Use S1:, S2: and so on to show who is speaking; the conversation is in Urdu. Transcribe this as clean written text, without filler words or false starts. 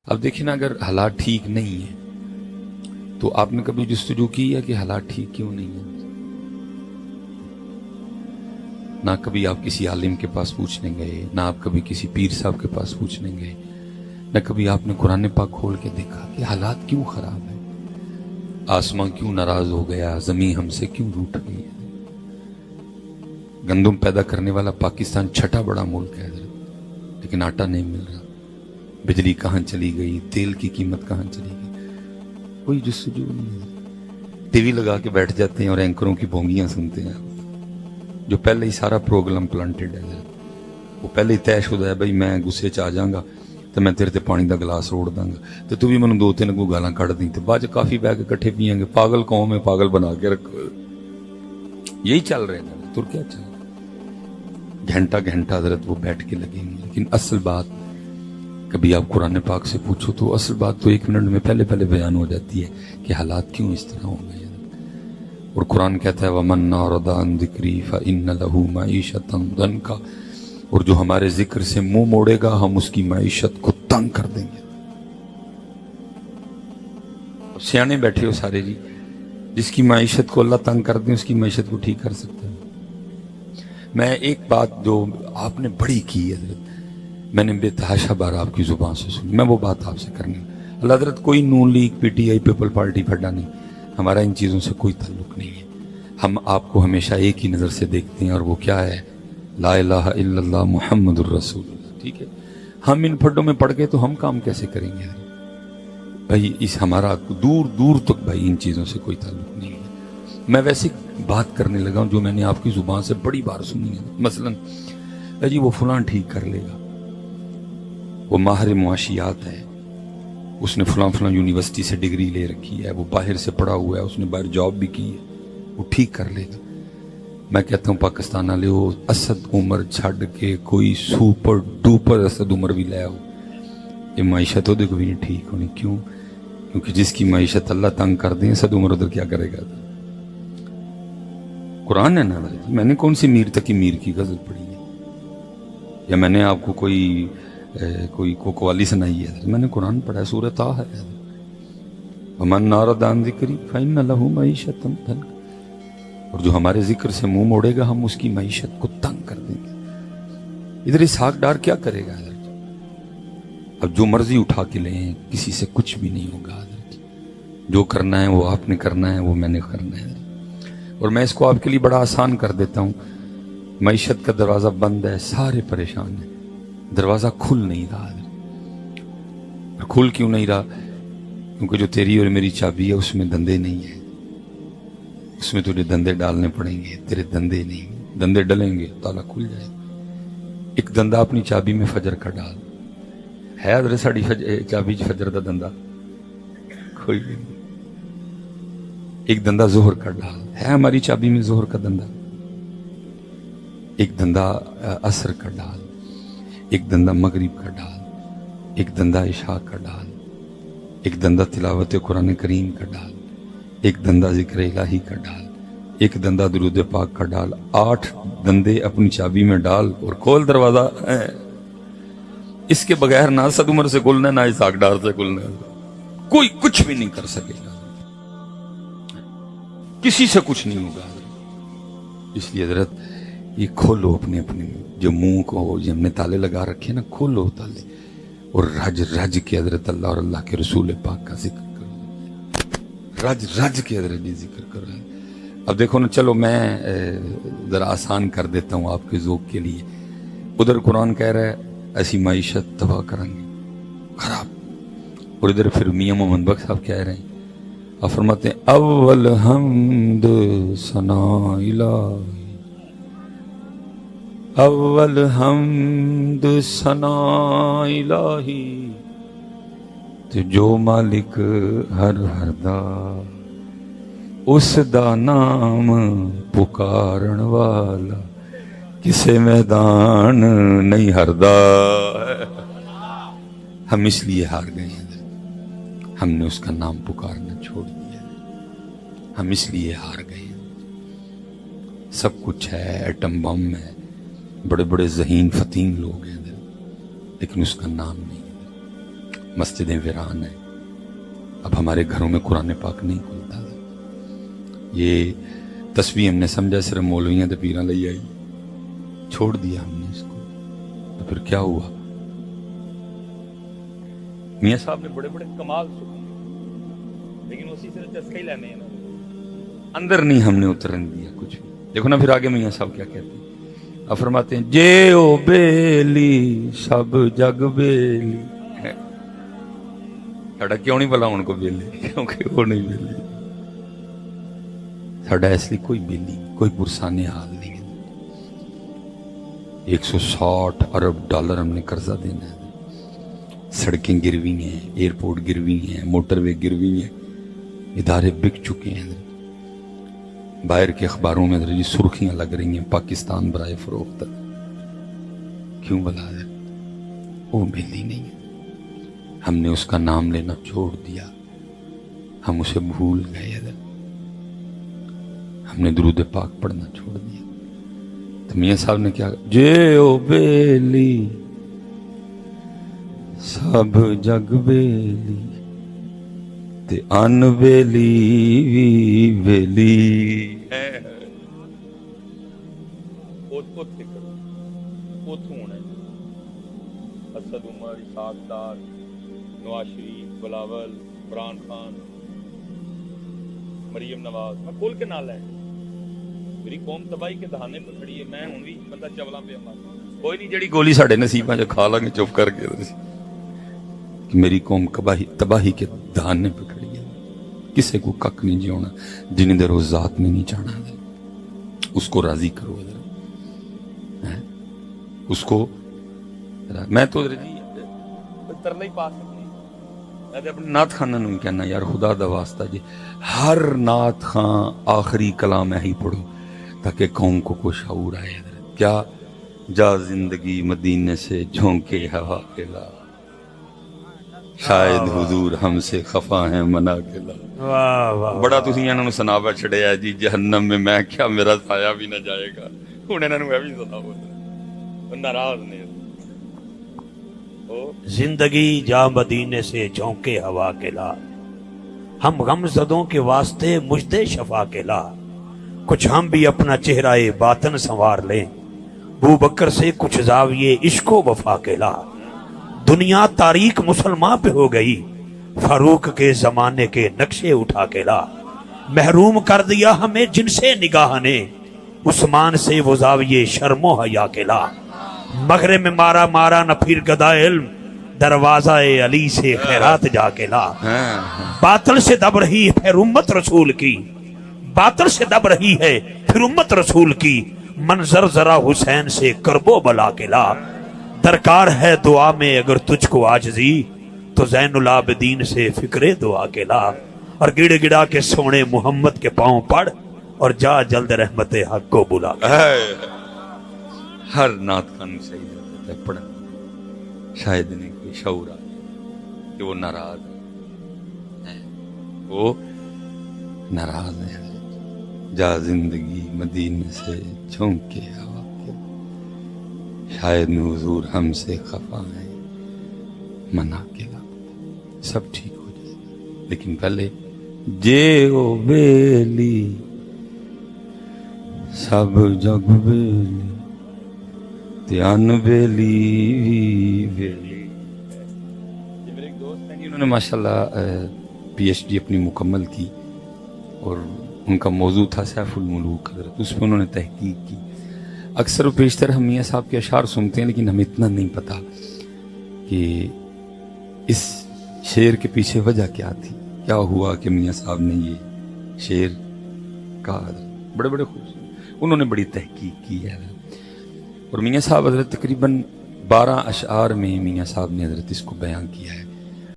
S1: اب دیکھیں نا، اگر حالات ٹھیک نہیں ہیں تو آپ نے کبھی جستجو کی ہے کہ حالات ٹھیک کیوں نہیں ہیں؟ نہ کبھی آپ کسی عالم کے پاس پوچھنے گئے، نہ آپ کبھی کسی پیر صاحب کے پاس پوچھنے گئے، نہ کبھی آپ نے قرآن پاک کھول کے دیکھا کہ حالات کیوں خراب ہیں، آسمان کیوں ناراض ہو گیا، زمین ہم سے کیوں روٹھ گئی ہے۔ گندم پیدا کرنے والا پاکستان چھٹا بڑا ملک ہے حضرت، لیکن آٹا نہیں مل رہا، بجلی کہاں چلی گئی، تیل کی قیمت کہاں چلی گئی، کوئی جستجو نہیں ہے۔ ٹی وی لگا کے بیٹھ جاتے ہیں اور اینکروں کی بھونگیاں سنتے ہیں، جو پہلے ہی سارا پروگرام پلانٹڈ ہے، وہ پہلے ہی طے شدہ ہے، بھائی میں غصے چ آ جاؤں گا تو میں تیرے تے پانی دا گلاس روڑ داں گا تو بھی منوں 2-3 کو گالاں کڑ دیں، تو بعد کافی بہ کے کٹھے پیئیں گے۔ پاگل قوم ہے، پاگل بنا کے رکھو۔ یہی چل رہے ہیں تر کیا چل گھنٹہ گھنٹہ حضرت وہ بیٹھ کے لگیں گے، لیکن اصل بات کبھی آپ قرآن پاک سے پوچھو تو اصل بات تو 1 منٹ میں پہلے بیان ہو جاتی ہے کہ حالات کیوں اس طرح ہو گئے۔ اور قرآن کہتا ہے وَمَنْ أَعْرَضَ عَنْ ذِكْرِي فَإِنَّ لَهُ مَعِيشَةً ضَنْكَ، اور جو ہمارے ذکر سے منہ موڑے گا ہم اس کی معیشت کو تنگ کر دیں گے۔ اب سیانے بیٹھے ہو سارے جی، جس کی معیشت کو اللہ تنگ کر دیں اس کی معیشت کو ٹھیک کر سکتا ہے۔ میں ایک بات جو آپ نے بڑی کی حضرت، میں نے بے تحاشا بار آپ کی زبان سے سنی، میں وہ بات آپ سے کرنی۔ اللہ حضرت کوئی نون لیگ، پی ٹی آئی، پیپل پارٹی پھڈا نہیں، ہمارا ان چیزوں سے کوئی تعلق نہیں ہے۔ ہم آپ کو ہمیشہ ایک ہی نظر سے دیکھتے ہیں، اور وہ کیا ہے؟ لا الہ الا اللہ محمد الرسول اللہ، ٹھیک ہے؟ ہم ان پھڈوں میں پڑ گئے تو ہم کام کیسے کریں گے بھائی؟ اس ہمارا دور دور تک بھائی ان چیزوں سے کوئی تعلق نہیں ہے۔ میں ویسے بات کرنے لگا ہوں جو میں نے آپ کی زبان سے بڑی بار سنی ہے، مثلا جی وہ فلاں ٹھیک کر لے گا، وہ ماہر معاشیات ہے، اس نے فلاں یونیورسٹی سے ڈگری لے رکھی ہے، وہ باہر سے پڑھا ہوا ہے، اس نے باہر جاب بھی کی ہے، وہ ٹھیک کر لے گا۔ میں کہتا ہوں پاکستان والے وہ اسد عمر چھڈ کے کوئی سپر ڈوپر اسد عمر بھی لے آؤ، یہ معیشت ادھر کو بھی نہیں ٹھیک ہونی۔ کیوں؟ کیونکہ جس کی معیشت اللہ تنگ کر دیں اسد عمر ادھر کیا کرے گا؟ قرآن ہے نا، میں نے کون سی میر تقی میر کی غزل پڑھی ہے، یا میں نے آپ کو کوئی قوالی سنائی ہے؟ میں نے قرآن پڑھا ہے، سورہ طٰ ہے۔ وَمَنْ أَعْرَضَ عَنْ ذِكْرِي فَإِنَّ لَهُ مَعِيشَةً ضَنْكَ، اور جو ہمارے ذکر سے منہ موڑے گا ہم اس کی معیشت کو تنگ کر دیں گے۔ ادھر اسحاق ڈار کیا کرے گا حضرت؟ اب جو مرضی اٹھا کے لیں، کسی سے کچھ بھی نہیں ہوگا حضرت۔ جو کرنا ہے وہ آپ نے کرنا ہے، وہ میں نے کرنا ہے۔ اور میں اس کو آپ کے لیے بڑا آسان کر دیتا ہوں، معیشت کا دروازہ بند ہے، سارے پریشان ہیں، دروازہ کھل نہیں رہا ہے۔ اور کھل کیوں نہیں رہا؟ کیونکہ جو تیری اور میری چابی ہے اس میں دندے نہیں ہیں، اس میں تجھے دندے ڈالنے پڑیں گے، تیرے دندے نہیں، دندے ڈلیں گے تالا کھل جائے۔ ایک دندہ اپنی چابی میں فجر کا ڈال ہے، حضرت ساڑی چابی فجر دا دندہ کوئی نہیں۔ ایک دندہ ظہر کا ڈال ہے ہماری چابی میں، ظہر کا دندہ۔ ایک دندہ عصر کا ڈال، ایک دندہ مغرب کا ڈال، ایک دندہ عشاء کا ڈال، ایک دندہ تلاوت قرآن کریم کا ڈال، ایک دندہ ذکر الہی کا ڈال، ایک دندہ درود پاک کا ڈال۔ 8 دندے اپنی چابی میں ڈال اور کھول دروازہ۔ اس کے بغیر نہ اسد عمر سے کھلنا ہے، نہ اسحاق ڈار سے کھلنا ہے، کوئی کچھ بھی نہیں کر سکے گا، کسی سے کچھ نہیں ہوگا۔ اس لیے حضرت یہ کھولو اپنے جو منہ کو، جو ہم نے تالے لگا رکھے نا، کھولو تالے اور رج رج کے حضرت اللہ اور اللہ کے رسول پاک کا ذکر کرو، رج رج کے حضرت جی ذکر کرو۔ اب دیکھو نا، چلو میں ذرا آسان کر دیتا ہوں آپ کے ذوق کے لیے۔ ادھر قرآن کہہ رہا ہے ایسی معیشت تباہ کریں گے، خراب، اور ادھر پھر میاں محمد بخش صاحب کہہ رہے ہیں، آپ فرماتے ہیں اول حمد ثنا الہی، اول حمد ثنا الہی، تے جو مالک ہر دا اس دا نام پکارن والا کسے میدان نہیں ہردا۔ ہم اس لیے ہار گئے ہیں، ہم نے اس کا نام پکارنا چھوڑ دیا، ہم اس لیے ہار گئے ہیں۔ سب کچھ ہے، ایٹم بم ہے، بڑے بڑے ذہین فتین لوگ ہیں، لیکن اس کا نام نہیں ہے۔ مسجدیں ویران ہیں، اب ہمارے گھروں میں قرآن پاک نہیں کھلتا. یہ تصویر ہم نے سمجھا صرف مولویاں تے پیراں لئی آئی، چھوڑ دیا ہم نے اس کو. تو پھر کیا ہوا؟ میاں صاحب نے بڑے بڑے کمال سنے، لیکن اسی سے چسکا ہی لینے ہیں نا، اندر نہیں ہم نے اترن دیا کچھ بھی. دیکھو نا پھر آگے میاں صاحب کیا کہتے ہیں. آپ فرماتے ہیں جے او بیلی سب جگ بیلی. ساڈا کیوں نہیں بلا ان کو بیلی؟ کیونکہ وہ نہیں بیلی. ساڈا اس لیے کوئی بیلی کوئی پرسانے حال نہیں ہے. 160 ارب ڈالر ہم نے قرضہ دینا ہے، سڑکیں گروی ہیں، ایئرپورٹ گروی ہیں، موٹر وے گروی ہیں، ادارے بک چکے ہیں. باہر کے اخباروں میں جی سرخیاں لگ رہی ہیں پاکستان برائے فروخت. کیوں بلا ہے؟ وہ بیلی نہیں ہے. ہم نے اس کا نام لینا چھوڑ دیا، ہم اسے بھول گئے، ہم نے درود پاک پڑھنا چھوڑ دیا. تو میاں صاحب نے کیا کہا؟ جے او بیلی سب جگ بیلی تے ان بیلی وی بیلی. اسد عمر، اسحاق ڈار، نواز شریف، بلاول، عمران خان، مریم نواز، میں کھول کے نال ہے. میری قوم تباہی کے دہانے پہ کھڑی ہے، میں ہوں بھی بندہ چولاں پہ مار کوئی نہیں. جڑی گولی ساڈے نصیباں چ کھا لیں گے چپ کر کے کہ میری قوم تباہی کے دہانے پہ کھڑی ہے. کسے کو کک نہیں جیونا جنہیں دیر اس ذات میں نہیں چاہنا. اس کو راضی کرو اس کو. میں تو ترلا ہی پا سکتی، میں اپنے نعت خانہ نوں کہنا یار خدا دا واسطہ جی ہر نعت خان آخری کلام ہے ہی پڑھو تاکہ قوم کو کچھ شعور آئے. کیا جا زندگی مدینے سے جھونکے ہوا کے لا، شاید حضور ہم سے خفا ہیں منا کے لا. بڑا تسی انہاں نوں سناوا چھڑیا جی جہنم میں کیا میرا سایہ بھی نہ جائے گا. ہن انہاں نوں بھی سناؤ، ناراض نے.
S2: زندگی جا مدینے سے جھونکے ہوا کے لا، ہم غم زدوں کے واسطے مجدے شفا کے لا. کچھ ہم بھی اپنا چہرہ باطن سنوار لیں، بو بکر سے کچھ زاویے عشق و وفا کے لا. دنیا تاریک مسلمان پہ ہو گئی، فاروق کے زمانے کے نقشے اٹھا کے لا. محروم کر دیا ہمیں جن سے نگاہ نے، عثمان سے وہ زاویے شرم و حیا کے لا. مغرب میں مارا نہ پھر گدا علم، دروازہ علی سے خیرات جا کے لا. باطل سے دب رہی ہے پھر امت رسول کی، باطل سے دب رہی ہے پھر امت رسول کی. منظر ذرا حسین سے کرب و بلا کے لا. درکار ہے دعا میں اگر تجھ کو عاجزی، تو زین العابدین سے فکر دعا کے لا. اور گڑ گڑا کے سونے محمد کے پاؤں پڑھ، اور جا جلد رحمت حق کو بلا کے لا.
S1: ہر نعت خان صحیح ہوتا ہے پڑھنا، شاید نہیں کوئی شعور آئے کہ وہ ناراض ہے، وہ ناراض ہے. جا زندگی مدینے سے جھونکے ہوا کے، شاید حضور ہم سے خفا ہے منا کے لا. سب ٹھیک ہو جائے لیکن پہلے جے او بیلی سب جگ بیلی تیان بیلی بیلی. میرے ایک دوست ہیں انہوں نے ماشاءاللہ پی ایچ ڈی اپنی مکمل کی اور ان کا موضوع تھا سیف الملوک حضرت، اس پہ انہوں نے تحقیق کی. اکثر و بیشتر ہم میاں صاحب کے اشعار سنتے ہیں لیکن ہمیں اتنا نہیں پتا کہ اس شعر کے پیچھے وجہ کیا تھی، کیا ہوا کہ میاں صاحب نے یہ شعر کہا. بڑے بڑے خوبصورت انہوں نے بڑی تحقیق کی ہے. اور میاں صاحب حضرت تقریباً 12 اشعار میں میاں صاحب نے حضرت اس کو بیان کیا ہے.